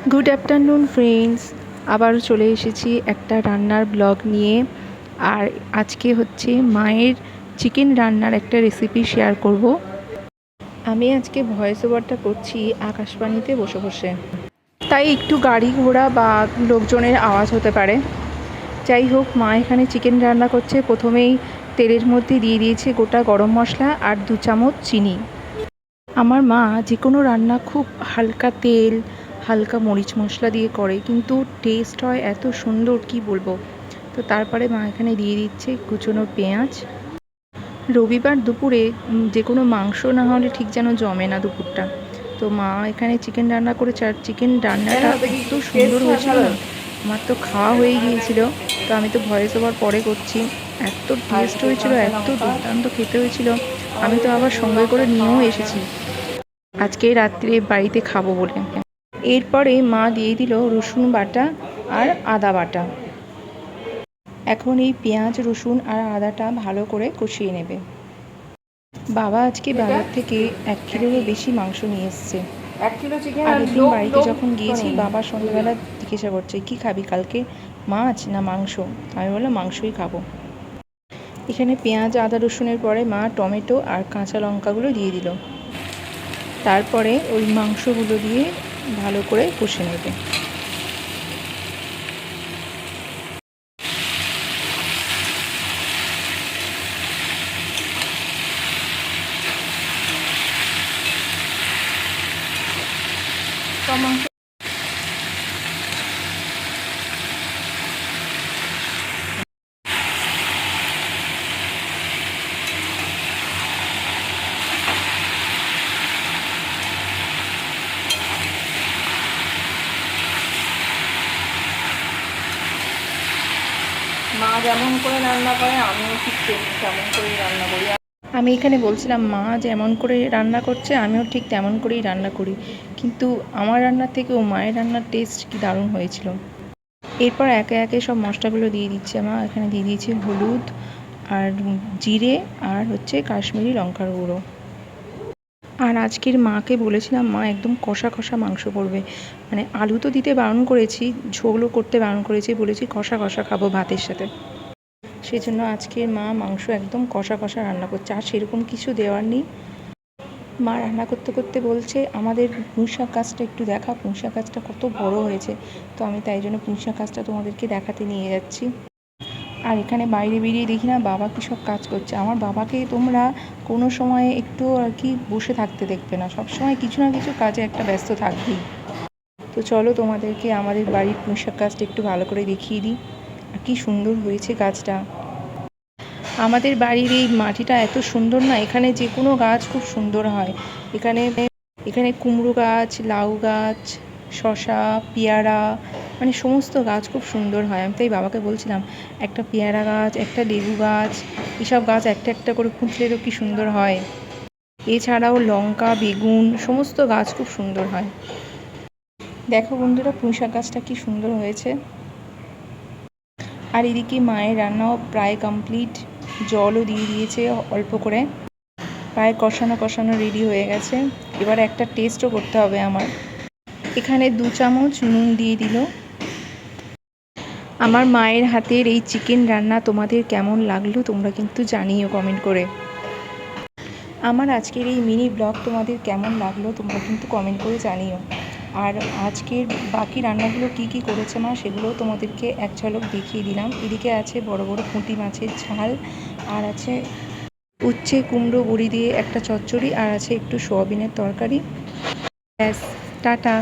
Good afternoon friends, আবারও চলে এসেছি একটা রান্নার ব্লগ নিয়ে। আর আজকে হচ্ছে মায়ের চিকেন রান্নার একটা রেসিপি শেয়ার করব। আমি আজকে ভয়েস ওভারটা করছি আকাশবাণীতে বসে বসে, তাই একটু গাড়ি ঘোড়া বা লোকজনের আওয়াজ হতে পারে। যাই হোক, মা এখানে চিকেন রান্না করছে। প্রথমেই তেলের মধ্যে দিয়ে দিয়েছে গোটা গরম মশলা আর 2 চামচ চিনি। আমার মা যে কোনো রান্না খুব হালকা তেল, হালকা মরিচ মশলা দিয়ে করে, কিন্তু টেস্ট হয় এত সুন্দর, কি বলবো। তো তারপরে মা এখানে দিয়ে দিচ্ছে কুচনো পেঁয়াজ। রবিবার দুপুরে যে কোনো মাংস না হলে ঠিক যেন জমে না দুপুরটা। তো মা এখানে চিকেন রান্না করেছে, আর চিকেন রান্নাটা এত সুন্দর হয়েছিল না, আমার তো খাওয়া হয়ে গিয়েছিল। তো আমি তো ভয়েস ওভার পরে করছি। এত টেস্ট হয়েছিল, এত দুর্দান্ত খেতে হয়েছিল। আমি তো আবার সঙ্গে করে নিয়েও এসেছি আজকে রাত্রে বাড়িতে খাবো বলে। এরপরে মা দিয়ে দিল রসুন বাটা আর আদা বাটা। এখন এই পেঁয়াজ, রসুন আর আদাটা ভালো করে কষিয়ে নেবে। বাবা আজকে বাজার থেকে 1 কিলোরও বেশি মাংস নিয়ে এসছে। 1 কিলো চিকেন। আগের দিন বাড়িতে যখন গিয়েছি, বাবা সন্ধ্যাবেলা জিজ্ঞাসা করছে কি খাবি কালকে, মাছ না মাংস। আমি বললাম মাংসই খাবো। এখানে পেঁয়াজ, আদা, রসুনের পরে মা টমেটো আর কাঁচা লঙ্কাগুলো দিয়ে দিল। তারপরে ওই মাংসগুলো দিয়ে ভালো করে কষে নেবে। মাংস মা যেমন করে রান্না করে আমিও ঠিক তেমন করেই রান্না করি। আমি এখানে বলছিলাম মা যেমন করে রান্না করছে আমিও ঠিক তেমন করেই রান্না করি, কিন্তু আমার রান্নার থেকেও মায়ের রান্নার টেস্ট কি দারুণ হয়েছিল। এরপর একে একে সব মশলাগুলো দিয়ে দিচ্ছে মা। এখানে দিয়ে দিয়েছি হলুদ আর জিরে আর হচ্ছে কাশ্মীরি লঙ্কার গুঁড়ো। আর আজকের মাকে বলেছিলাম মা একদম কষা কষা মাংস করবে, মানে আলু তো দিতে বারণ করেছি, ঝোলও করতে বারণ করেছি, বলেছি কষা কষা খাবো ভাতের সাথে। সেই জন্য আজকের মা মাংস একদম কষা কষা রান্না করছে, আর সেরকম কিছু দেওয়ার নেই। মা রান্না করতে করতে বলছে আমাদের পুঁইশাক গাছটা একটু দেখা, পুঁইশাক গাছটা কত বড় হয়েছে। তো আমি তাই জন্য পুঁইশাক গাছটা তোমাদেরকে দেখাতে নিয়ে যাচ্ছি। আর এখানে বাইরে বেরিয়ে দেখি না বাবা কী সব কাজ করছে। আমার বাবাকে তোমরা কোনো সময় একটু আর কি বসে থাকতে দেখবে না, সব সময় কিছু না কিছু কাজে একটা ব্যস্ত থাকবেই। তো চলো তোমাদেরকে আমাদের বাড়ির পুঁইশাক গাছটা একটু ভালো করে দেখিয়ে দিই। আর কী সুন্দর হয়েছে গাছটা। আমাদের বাড়ির এই মাটিটা এত সুন্দর না, এখানে যে কোনো গাছ খুব সুন্দর হয়। এখানে এখানে কুমড়ো গাছ, লাউ গাছ, শশা, পেয়ারা, মানে সমস্ত গাছ খুব সুন্দর হয়। আমি তাই বাবাকে বলছিলাম একটা পেয়ারা গাছ, একটা লেবু গাছ, এসব গাছ একটা একটা করে পুঁতলেও কি সুন্দর হয়। এছাড়াও লঙ্কা, বেগুন, সমস্ত গাছ খুব সুন্দর হয়। দেখো বন্ধুরা, পুঁইশাক গাছটা কি সুন্দর হয়েছে। আর এদিকে মায়ের রান্নাও প্রায় কমপ্লিট, জলও দিয়ে দিয়েছে অল্প করে, প্রায় কষানো কষানো রেডি হয়ে গেছে। এবার একটা টেস্টও করতে হবে আমার। এখানে 2 চামচ নুন দিয়ে দিল। আমার মায়ের হাতের এই চিকেন রান্না তোমাদের কেমন লাগলো তোমরা কিন্তু জানিও কমেন্ট করে। আমার আজকের এই মিনি ব্লগ তোমাদের কেমন লাগলো তোমরা কিন্তু কমেন্ট করে জানিও। আর আজকের বাকি রান্নাগুলো কি কি করেছে মা সেগুলোও তোমাদেরকে এক ঝলক দেখিয়ে দিলাম। এদিকে আছে বড় বড় পুঁটি মাছের ঝাল, আর আছে উচ্ছে কুমড়ো বড়ি দিয়ে একটা চচ্চড়ি, আর আছে একটু সোয়াবিনের তরকারি। ব্যাস, টাটা।